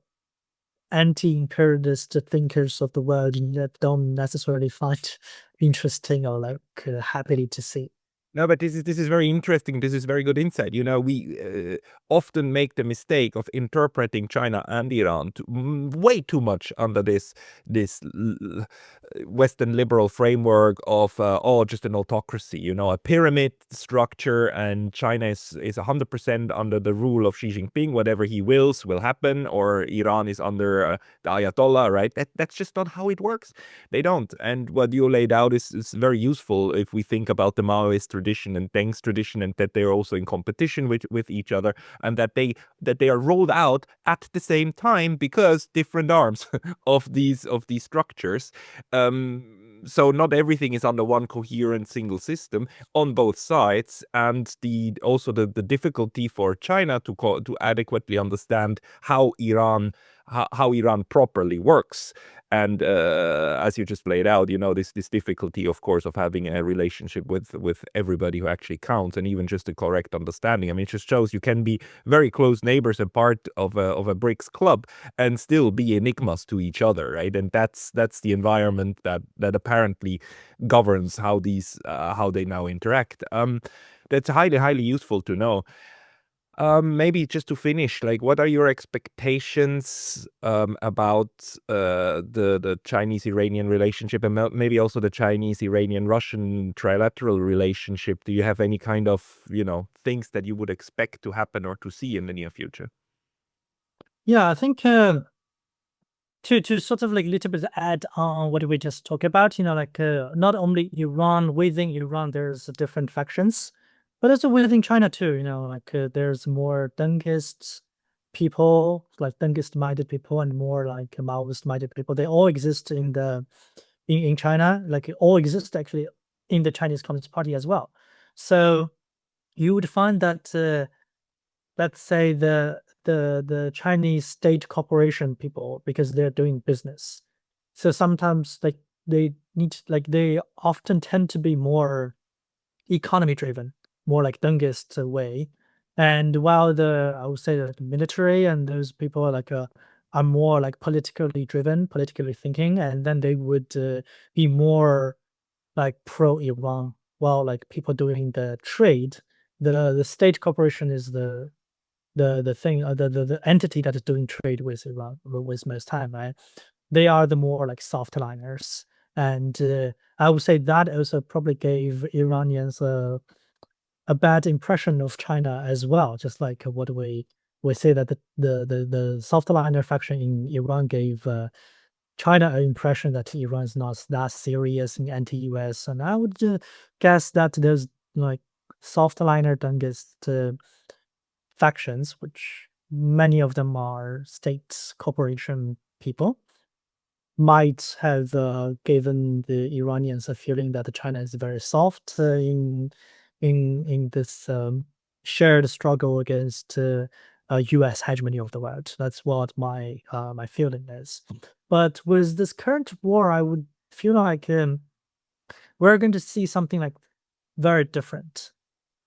anti-imperialist thinkers of the world don't necessarily find interesting or like happily to see. No, but this is very interesting. This is very good insight. You know, we often make the mistake of interpreting China and Iran way too much under this Western liberal framework of just an autocracy. You know, a pyramid structure, and China is 100% under the rule of Xi Jinping. Whatever he wills will happen, or Iran is under the Ayatollah. Right? That's just not how it works. They don't. And what you laid out is very useful if we think about the Maoist tradition and Deng's tradition, and that they are also in competition with each other, and that they are rolled out at the same time because different arms of these structures. So not everything is under one coherent single system on both sides, and also the difficulty for China to adequately understand how Iran properly works. And as you just laid out, you know, this difficulty, of course, of having a relationship with everybody who actually counts, and even just a correct understanding. I mean, it just shows you can be very close neighbors and part of a BRICS club and still be enigmas to each other, right? And that's the environment that apparently governs how they now interact. That's highly useful to know. Maybe just to finish, like, what are your expectations about the Chinese-Iranian relationship, and maybe also the Chinese-Iranian-Russian trilateral relationship? Do you have any kind of, things that you would expect to happen or to see in the near future? Yeah, I think to sort of like little bit add on what we just talked about, like not only Iran, within Iran, there's different factions, but also within China too, like there's more Dengist people, like Dengist-minded people, and more like Maoist-minded people. They all exist in China, like all exist actually in the Chinese Communist Party as well. So you would find that let's say the Chinese state corporation people, because they're doing business. So sometimes like they often tend to be more economy driven, more like Dengist way. And while I would say that the military and those people are more like politically driven, politically thinking, and then they would be more like pro-Iran. While like people doing the trade, the state corporation is the entity that is doing trade with Iran with most time, right? They are the more like soft liners, and I would say that also probably gave Iranians a bad impression of China as well. Just like what we say that the soft liner faction in Iran gave China an impression that Iran is not that serious and anti-US, and I would guess that there's like soft liner against factions, which many of them are state corporation people, might have given the Iranians a feeling that China is very soft in this shared struggle against U.S. hegemony of the world. That's what my feeling is. But with this current war, I would feel like we're going to see something like very different.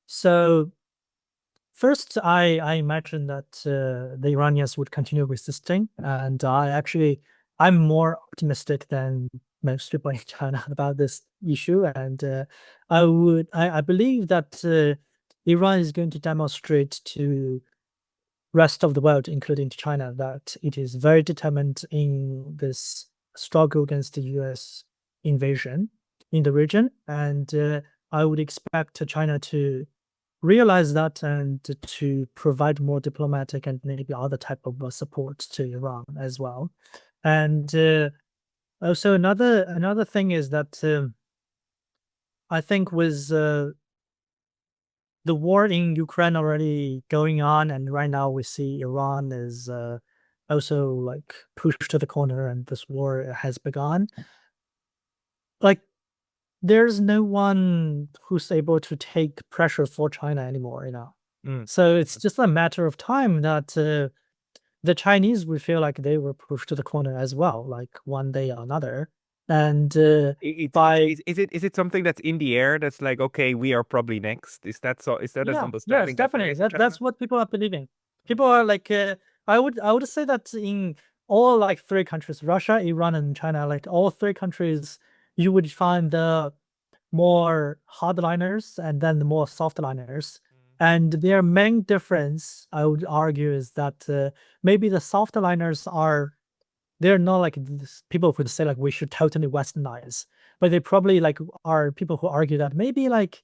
So first, I imagine that the Iranians would continue resisting, and I'm more optimistic than most people in China about this issue, and I believe that Iran is going to demonstrate to rest of the world, including China, that it is very determined in this struggle against the U.S. invasion in the region, and I would expect China to realize that and to provide more diplomatic and maybe other type of support to Iran as well. And also another thing is that I think with the war in Ukraine already going on, and right now we see Iran is also like pushed to the corner, and this war has begun. Like there's no one who's able to take pressure for China anymore, you know. Mm. So it's just a matter of time that the Chinese will feel like they were pushed to the corner as well, like one day or another. And Is it something that's in the air that's like, okay, we are probably next? Is that so? Is that an yeah, yes, understanding that there definitely. is in China? That's what people are believing. People are like, I would say that in all like three countries, Russia, Iran, and China, like all three countries, you would find the more hardliners and then the more softliners. And their main difference, I would argue, is that maybe the softliners are they're not like people who say like we should totally westernize, but they probably like are people who argue that maybe like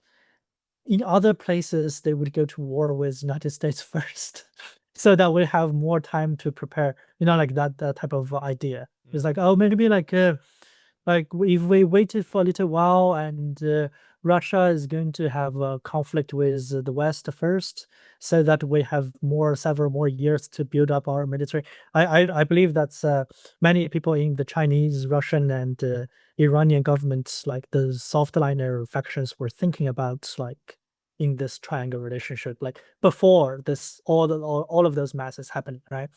in other places they would go to war with United States first, so that we have more time to prepare. You know, like that type of idea. It's like, oh, maybe like if we waited for a little while and Russia is going to have a conflict with the West first, so that we have several more years to build up our military. I believe that's many people in the Chinese, Russian, and Iranian governments, like the softliner factions, were thinking about like in this triangle relationship, like before this all of those masses happened, right?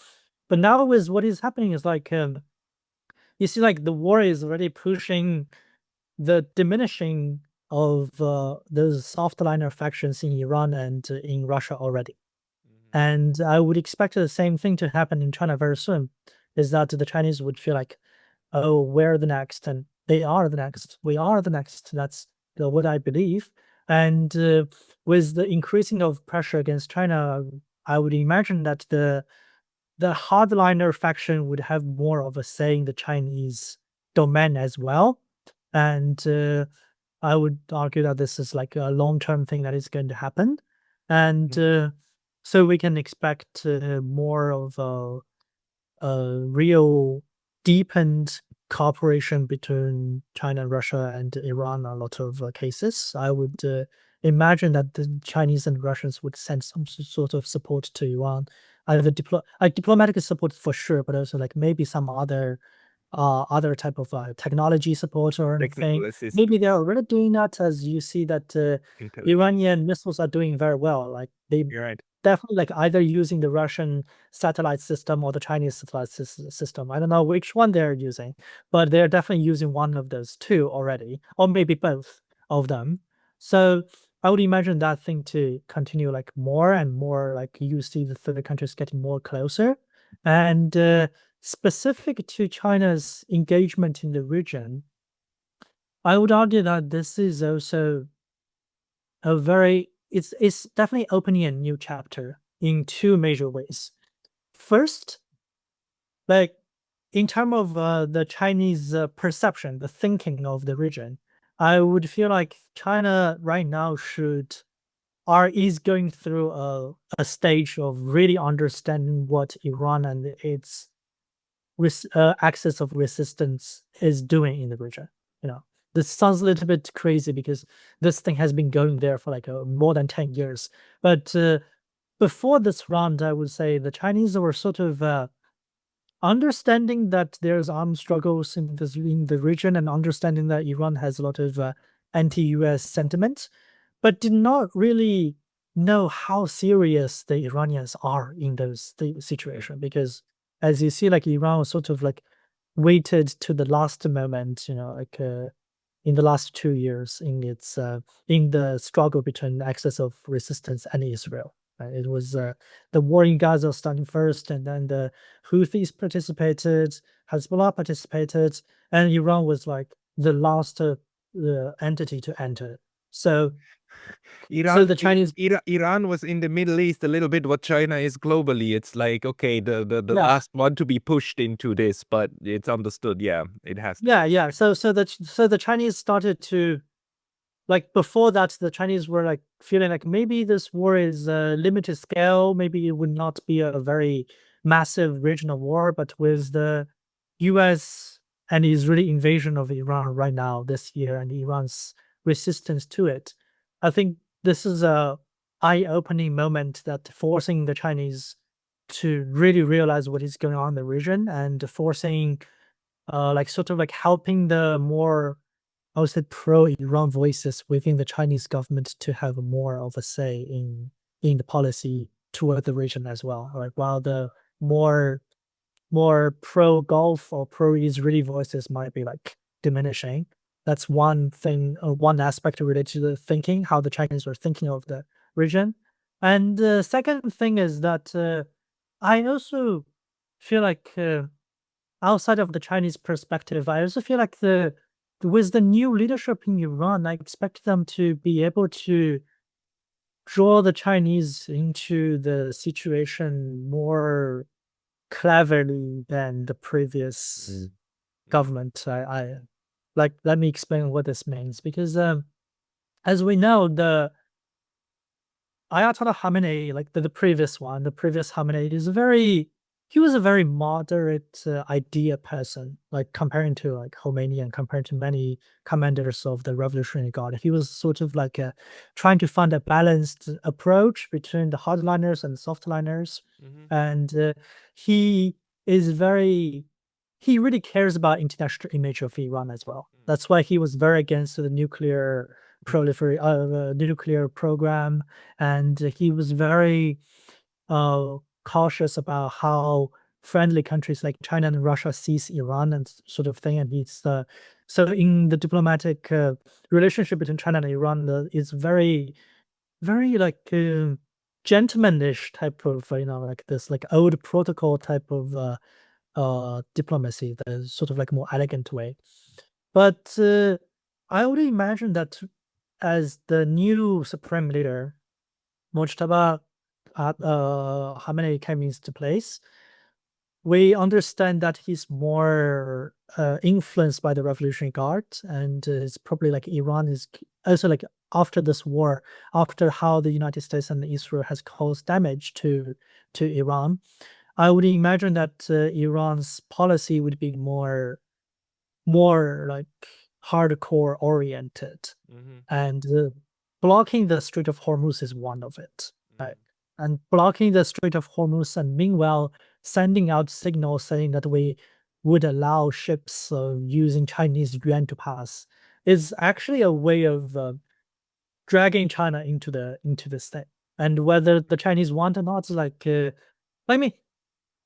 But now with what is happening is like you see like the war is already pushing the diminishing of those softliner factions in Iran and in Russia already. And I would expect the same thing to happen in China very soon, is that the Chinese would feel like, oh, we're the next, and they are the next. We are the next. That's what I believe. And with the increasing of pressure against China, I would imagine that the hardliner faction would have more of a say in the Chinese domain as well. And I would argue that this is like a long-term thing that is going to happen. And so we can expect more of a real deepened cooperation between China, Russia, and Iran. A lot of cases, I would imagine that the Chinese and Russians would send some sort of support to Iran, either diplomatic support for sure, but also like maybe some other type of technology support or Technical anything. assist, Maybe they're already doing that, as you see that intelligence. Iranian missiles are doing very well. Like they You're right. definitely like either using the Russian satellite system or the Chinese satellite system. I don't know which one they're using, but they're definitely using one of those two already, or maybe both of them. So I would imagine that thing to continue like more and more. Like you see the third countries getting more closer, and specific to China's engagement in the region, I would argue that this is also a very it's definitely opening a new chapter in two major ways. First, like in terms of the Chinese perception, the thinking of the region, I would feel like China right now is going through a stage of really understanding what Iran and its axis of resistance is doing in the region. You know, this sounds a little bit crazy because this thing has been going there for like more than 10 years. But before this round, I would say the Chinese were sort of understanding that there's armed struggles in the region and understanding that Iran has a lot of anti-US sentiment, but did not really know how serious the Iranians are in those situation. Because as you see, like Iran was sort of like waited to the last moment, in the last 2 years in its in the struggle between the axis of resistance and Israel. It was the war in Gaza starting first, and then the Houthis participated, Hezbollah participated, and Iran was like the last entity to enter. So, so Iran, the Chinese, Iran was in the Middle East a little bit what China is globally. It's like, okay, the yeah, last one to be pushed into this, but it's understood. Yeah, it has to. yeah. So the Chinese started to, like before that, the Chinese were like feeling like maybe this war is a limited scale, maybe it would not be a very massive regional war, but with the US and Israeli invasion of Iran right now this year and Iran's resistance to it, I think this is a eye-opening moment that forcing the Chinese to really realize what is going on in the region and forcing like sort of like helping the more, I would say, pro-Iran voices within the Chinese government to have more of a say in the policy toward the region as well. Like while the more pro-Gulf or pro-Israeli voices might be like diminishing, that's one thing, one aspect related to the thinking, how the Chinese were thinking of the region. And the second thing is that I also feel like outside of the Chinese perspective, I also feel like the with the new leadership in Iran, I expect them to be able to draw the Chinese into the situation more cleverly than the previous Mm. Mm. government. I like let me explain what this means because as we know, the Ayatollah Khamenei, like the previous one, the previous Khamenei he was a very moderate idea person, like comparing to like Khomeini and comparing to many commanders of the Revolutionary Guard. He was sort of like trying to find a balanced approach between the hardliners and the softliners. Mhm. And he is very, he really cares about international image of Iran as well. Mm. That's why he was very against the nuclear program, and he was very cautious about how friendly countries like China and Russia sees Iran and sort of thing. And he's so in the diplomatic relationship between China and Iran is very, very like gentlemanish type of like this like old protocol type of diplomacy that is sort of like more elegant way. But I would imagine that as the new supreme leader, Mojtaba Khamenei came into place, we understand that he's more influenced by the Revolutionary Guard, and it's probably like Iran is also like after this war, after how the United States and Israel has caused damage to Iran. I would imagine that Iran's policy would be more like hardcore oriented, Mhm. and blocking the Strait of Hormuz is one of it. Right? Mhm. And blocking the Strait of Hormuz, and meanwhile sending out signals saying that we would allow ships using Chinese yuan to pass is actually a way of dragging China into the state. And whether the Chinese want or not, like I mean,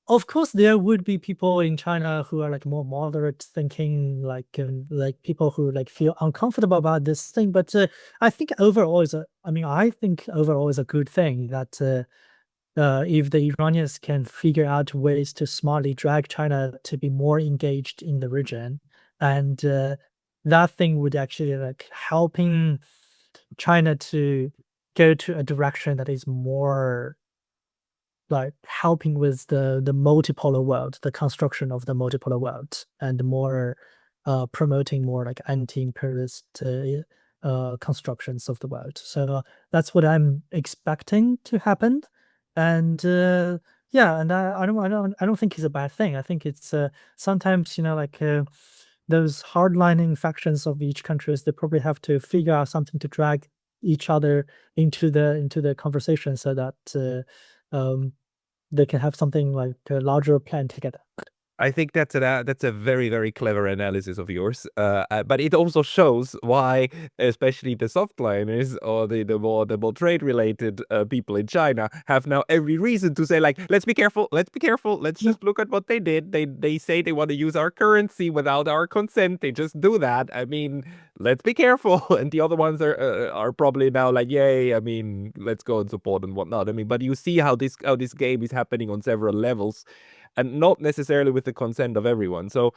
of course, there would be people in China who are like more moderate thinking, like people who like feel uncomfortable about this thing. But I think overall is a, I mean, I think overall is a good thing that if the Iranians can figure out ways to smartly drag China to be more engaged in the region, and that thing would actually like helping China to go to a direction that is more like helping with the multipolar world, the construction of the multipolar world, and more promoting more like anti-imperialist constructions of the world. So that's what I'm expecting to happen, and yeah, and I don't think it's a bad thing. I think it's sometimes like those hardlining factions of each countries, they probably have to figure out something to drag each other into the conversation so that they can have something like a larger plan together. I think that's a very, very clever analysis of yours. But it also shows why, especially the softliners or the more trade related people in China have now every reason to say like, let's be careful, let's be careful, let's just look at what they did. They say they want to use our currency without our consent. They just do that. I mean, let's be careful. And the other ones are probably now like, yay. I mean, let's go and support and whatnot. I mean, but you see how this game is happening on several levels, and not necessarily with the consent of everyone. So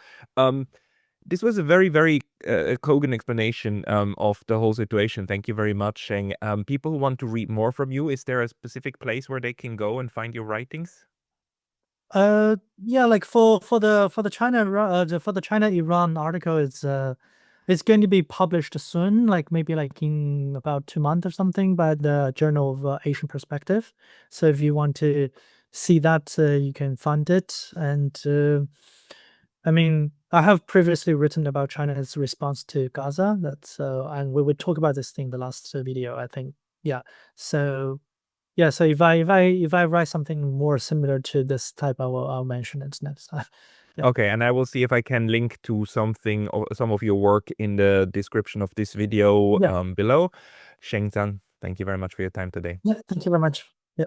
this was a very, very cogent explanation of the whole situation. Thank you very much, Sheng. People who want to read more from you, is there a specific place where they can go and find your writings? Yeah, like for the China Iran article, it's going to be published soon, like maybe like in about 2 months or something, by the Journal of Asian Perspective. So if you want to see that, you can find it. And I mean, I have previously written about China's response to Gaza. That's and we would talk about this thing in the last video, I think. Yeah. So yeah, so if I write something more similar to this type, I'll mention it next time. Yeah. Okay, and I will see if I can link to something or some of your work in the description of this video Yeah. below. Sheng Zhang, thank you very much for your time today. Yeah. Thank you very much. Yeah.